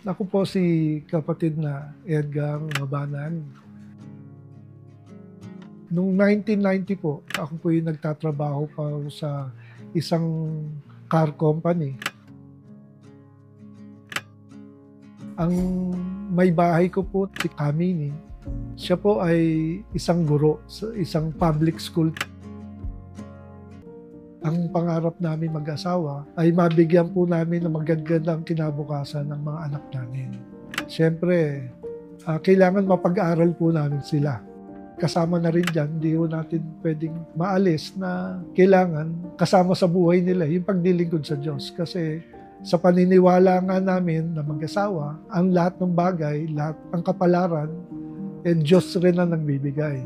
Ako po si kapatid na Edgar Mabanan. Noong 1990 po, ako po yung nagtatrabaho pa sa isang car company. Ang may bahay ko po si Kamini. Siya po ay isang guro sa isang public school. Ang pangarap namin mag-asawa ay mabigyan po namin ng magagandang kinabukasan ng mga anak namin. Siyempre, kailangan mapag-aral po namin sila. Kasama na rin dyan, hindi po natin pwedeng maalis na kailangan kasama sa buhay nila yung paglilingkod sa Diyos. Kasi sa paniniwala nga namin na mag-asawa, ang lahat ng bagay, lahat ng kapalaran, Diyos rin ang nagbibigay.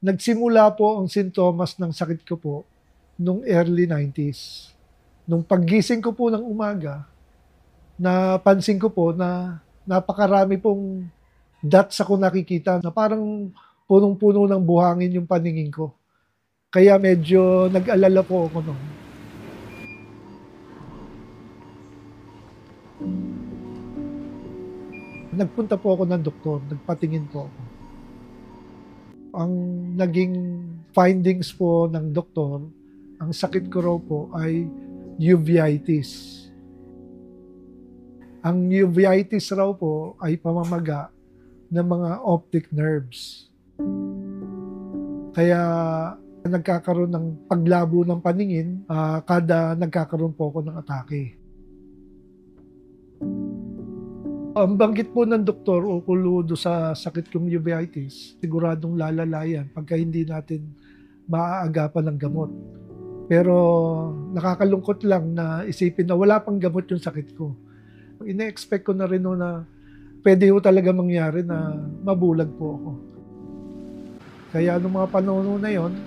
Nagsimula po ang sintomas ng sakit ko po nung early 90s. Nung paggising ko po ng umaga, napansin ko po na napakarami pong dots ako nakikita na parang punong-puno ng buhangin yung paningin ko. Kaya medyo nag-alala po ako noon. Nagpunta po ako ng doktor, nagpatingin po ako. Ang naging findings po ng doktor, ang sakit ko raw po ay uveitis. Ang uveitis raw po ay pamamaga ng mga optic nerves. Kaya nagkakaroon ng paglabo ng paningin kada nagkakaroon po ako ng atake. Ang banggit po ng doktor ukol sa sakit kong uveitis, siguradong lalalayan pagka hindi natin maaagapan ng gamot. Pero nakakalungkot lang na isipin na wala pang gamot yung sakit ko. Ine-expect ko na rin na pwede ho talaga mangyari na mabulag po ako. Kaya noong mga panahon na yon,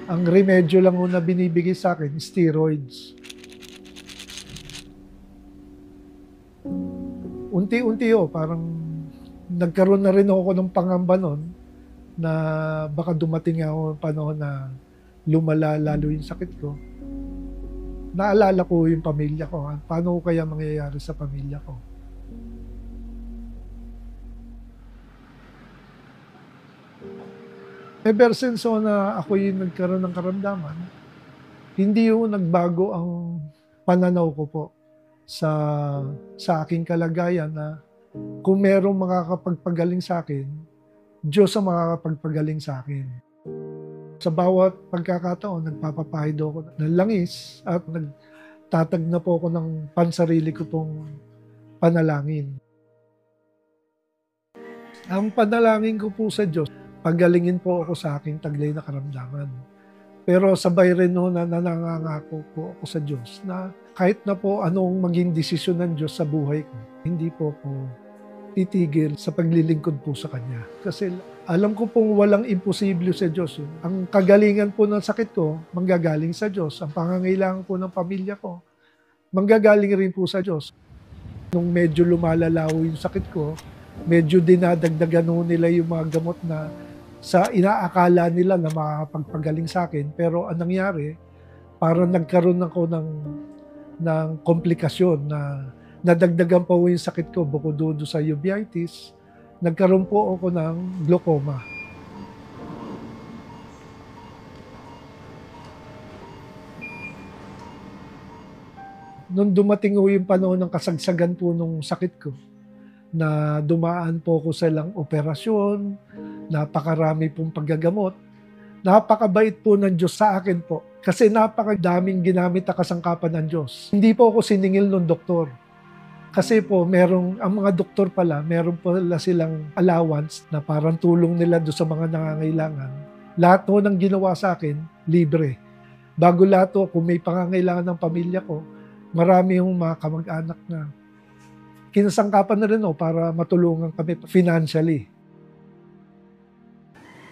ang remedyo lang na binibigay sa akin, steroids. Unti-unti parang nagkaroon na rin ako ng pangamba nun na baka dumating ako ng panahon na lumala lalo yung sakit ko. Naalala ko yung pamilya ko. Paano kaya mangyayari sa pamilya ko? Ever since na ako yung nagkaroon ng karamdaman, hindi yung nagbago ang pananaw ko po sa aking kalagayan na kung merong makakapagpagaling sa akin, Diyos ang makakapagpagaling sa akin. Sa bawat pagkakataon, nagpapapahid ako ng langis at nagtatag na po ako ng pansarili ko pong panalangin. Ang panalangin ko po sa Diyos, pagalingin po ako sa aking taglay na karamdaman. Pero sabay rin na nanangako po ako sa Diyos na kahit na po anong maging desisyon ng Diyos sa buhay ko, hindi po ako titigil sa paglilingkod po sa Kanya. Kasi alam ko pong walang imposible sa Diyos. Ang kagalingan po ng sakit ko, manggagaling sa Diyos. Ang pangangailangan po ng pamilya ko, manggagaling rin po sa Diyos. Nung medyo lumalalaw yung sakit ko, medyo dinadagdagan nila yung mga gamot na sa inaakala nila na makakapagpagaling sa akin. Pero ang nangyari, parang nagkaroon ako ng komplikasyon na nadagdagan pa po yung sakit ko bukod doon sa uveitis. Nagkaroon po ako ng glaucoma. Nung dumating po yung panahon ng kasagsagan po nung sakit ko, na dumaan po ko sa ilang operasyon, napakarami pong paggagamot. Napakabait po ng Diyos sa akin po. Kasi napakadaming ginamit na kasangkapan ng Diyos. Hindi po ako siningil ng doktor. Kasi po, ang mga doktor pala, meron pala silang allowance na parang tulong nila doon sa mga nangangailangan. Lahat po ng ginawa sa akin, libre. Bago lahat po, kung may pangangailangan ng pamilya ko, marami yung mga kamag-anak na kinasangkapan na rin para matulungan kami financially.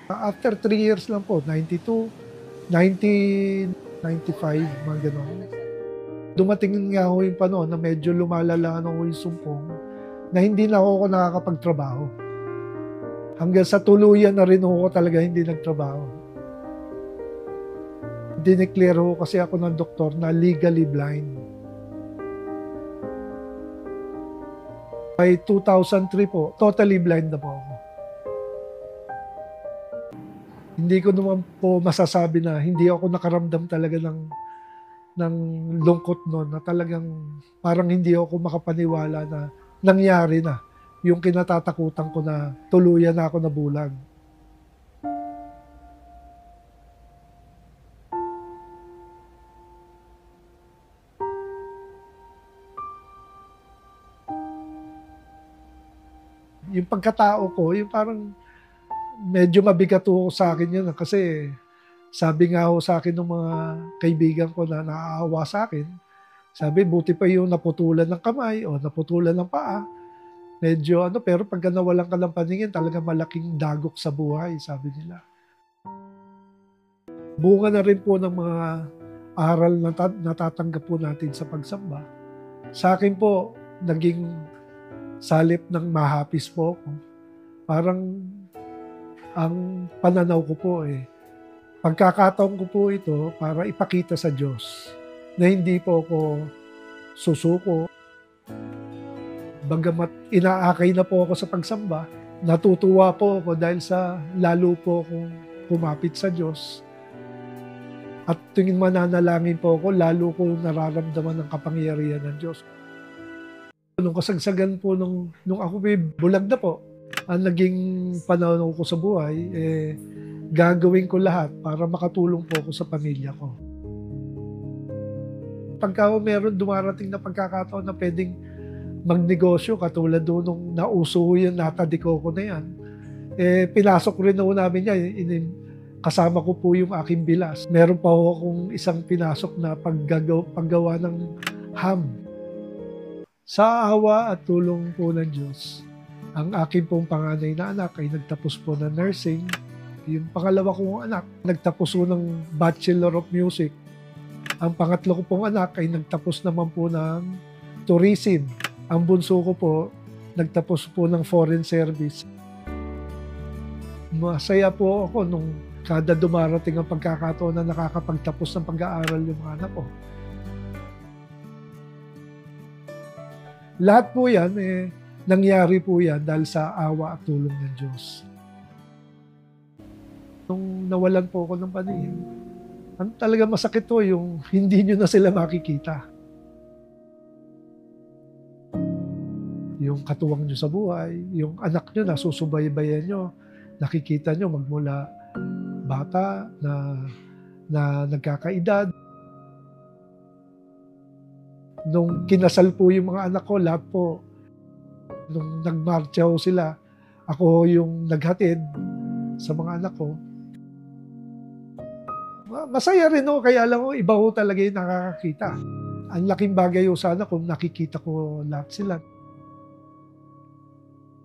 After 3 years lang po, 92, 1995, mga gano'n. Dumating nga ho yung panahon na medyo lumalala na ho yung sumpong na hindi na ako nakakapagtrabaho. Hanggang sa tuluyan na rin ako talaga hindi nagtrabaho. Dineclare ho kasi ako ng doktor na legally blind. By 2003 po, totally blind na po ako. Hindi ko naman po masasabi na hindi ako nakaramdam talaga ng lungkot noon, na talagang parang hindi ako makapaniwala na nangyari na yung kinatatakutan ko, na tuluyan na ako nabulag. Yung pagkatao ko, yung parang medyo mabigat ho sa akin yun, kasi sabi nga ho sa akin ng mga kaibigan ko na naaawa sa akin, sabi, buti pa yung naputulan ng kamay o naputulan ng paa. Medyo pero pagka nawalan ka ng paningin, talaga malaking dagok sa buhay, sabi nila. Bunga na rin po ng mga aral na natatanggap po natin sa pagsamba. Sa akin po, naging salip ng mahapis po ako. Parang ang pananaw ko po pagkakataon ko po ito para ipakita sa Diyos na hindi po ako susuko. Bagamat inaakay na po ako sa pagsamba, natutuwa po ako dahil sa lalo po akong kumapit sa Diyos. At tuwing mananalangin po ako, lalo ko nararamdaman ang kapangyarihan ng Diyos. Nung kasagsagan po nung ako bulag na po, ang naging pananaw ko sa buhay, gagawin ko lahat para makatulong po ako sa pamilya ko. Pagka meron dumarating na pagkakataon na pwedeng magnegosyo, katulad doon nung nauso yung natadiko ko na yan, pinasok rin na namin yan. Kasama ko po yung aking bilas. Meron pa ako akong isang pinasok na paggawa ng ham. Sa awa at tulong po ng Diyos, ang aking pong panganay na anak ay nagtapos po ng nursing. Yung pangalawa kong anak, nagtapos po ng Bachelor of Music. Ang pangatlo ko pong anak ay nagtapos naman po ng Tourism. Ang bunso ko po, nagtapos po ng Foreign Service. Masaya po ako nung kada dumarating ang pagkakataon na nakakapagtapos ng pag-aaral yung mga anak ko. Lahat po yan, nangyari po yan dahil sa awa at tulong ng Diyos. Nung nawalan po ako ng paningin, talaga masakit to yung hindi nyo na sila makikita. Yung katuwang nyo sa buhay, yung anak nyo na susubaybayan nyo, nakikita nyo magmula bata na nagkakaedad. Nung kinasal po yung mga anak ko, lahat po, nung nagmarcha ho sila, ako yung naghatid sa mga anak ko. Masaya rin ho, kaya lang ho, iba ho talaga yung nakakakita. Ang laking bagay ho sana kung nakikita ko lahat sila.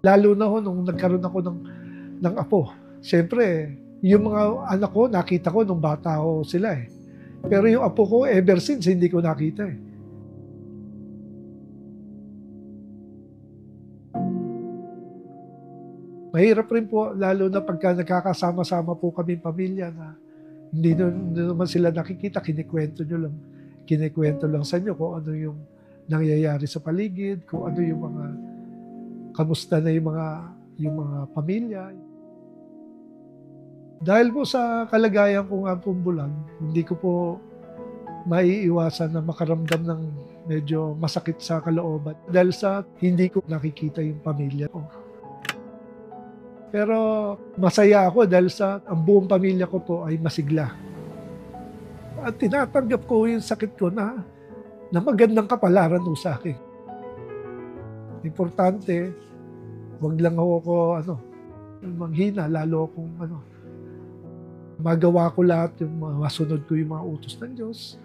Lalo na ho nung nagkaroon ako ng apo. Siyempre, yung mga anak ko, nakita ko nung bata ho sila Pero yung apo ko, ever since, hindi ko nakita Mahirap rin po, lalo na pagka nagkakasama-sama po kami pamilya na hindi naman sila nakikita, kinikwento lang sa inyo kung ano yung nangyayari sa paligid, kung ano yung mga, kamusta na yung mga pamilya. Dahil po sa kalagayan ko nga pong bulag, hindi ko po maiiwasan na makaramdam ng medyo masakit sa kalooban dahil sa hindi ko nakikita yung pamilya ko. Pero masaya ako dahil sa ang buong pamilya ko po ay masigla. At tinatanggap ko yung sakit ko na magandang kapalaran po sa akin. Importante, wag lang ako manghina, lalo akong magawa ko lahat, yung masunod ko yung mga utos ng Diyos.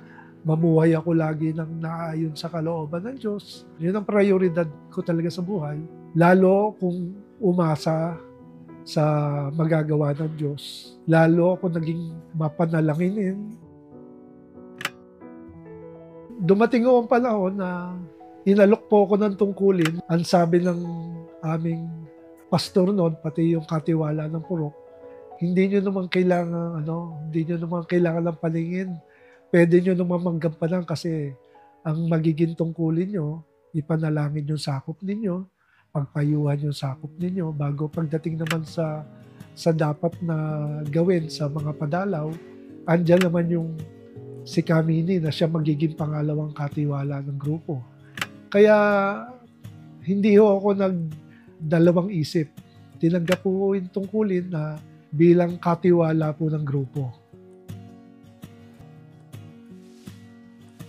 Mamuhay ako lagi ng naayon sa kalooban ng Diyos. Yun ang prioridad ko talaga sa buhay. Lalo kung umasa sa magagawa ng Diyos. Lalo ako naging mapanalanginin. Dumating ang panahon na inalok po ako ng tungkulin. Ang sabi ng aming pastor noon, pati yung katiwala ng purok, hindi nyo naman kailangan ng paningin. Pwede nyo naman manggampanan kasi ang magiging tungkulin nyo, ipanalangin yung sakop ninyo, pagpayuhan yung sakop ninyo bago pagdating naman sa dapat na gawin sa mga padalaw, andiyan naman yung si Kamini na siya magiging pangalawang katiwala ng grupo. Kaya hindi ho ako nagdalawang isip. Tinanggap po yung tungkulin na bilang katiwala po ng grupo.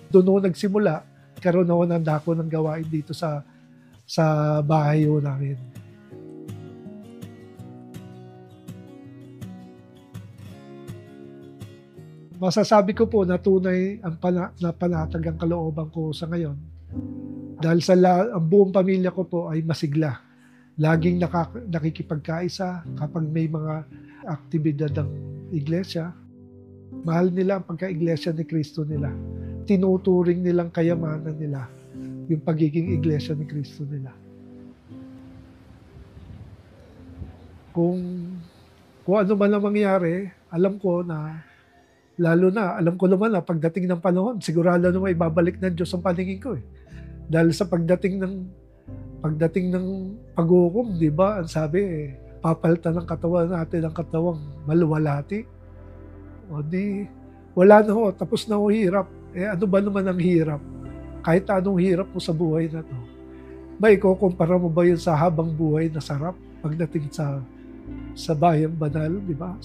Doon ho nagsimula, karoon ako ng dako ng gawain dito sa bahay ho namin. Masasabi ko po na tunay na panatag ang kalooban ko sa ngayon. Dahil ang buong pamilya ko po ay masigla. Laging nakikipagkaisa kapag may mga aktibidad ng iglesia. Mahal nila ang pagka-iglesia ni Kristo nila. Tinuturing nilang kayamanan nila yung pagiging iglesia ni Kristo nila. Kung ano man ang mangyari, alam ko naman na pagdating ng panahon, sigurado naman ibabalik ng Diyos ang paningin ko eh. Dahil sa pagdating ng paghukom, di ba? Ang sabi papalitan ng katawan natin ang katawang maluwalhati. O di, wala na ho, tapos na ho hirap. Ano ba naman ang hirap? Kahit anong hirap mo sa buhay na to. Ba, ikukumpara mo ba yun sa habang buhay na sarap pagdating sa bayang banal, di ba?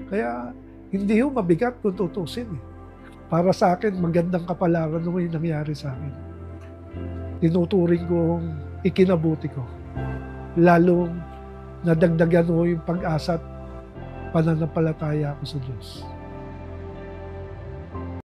Kaya, hindi ho mabigat kung tutusin eh. Para sa akin, magandang kapalaran nung yung nangyari sa akin. Tinuturing kong ikinabuti ko. Lalong nadagdagan ho yung pag-asa at pananampalataya ko sa Diyos.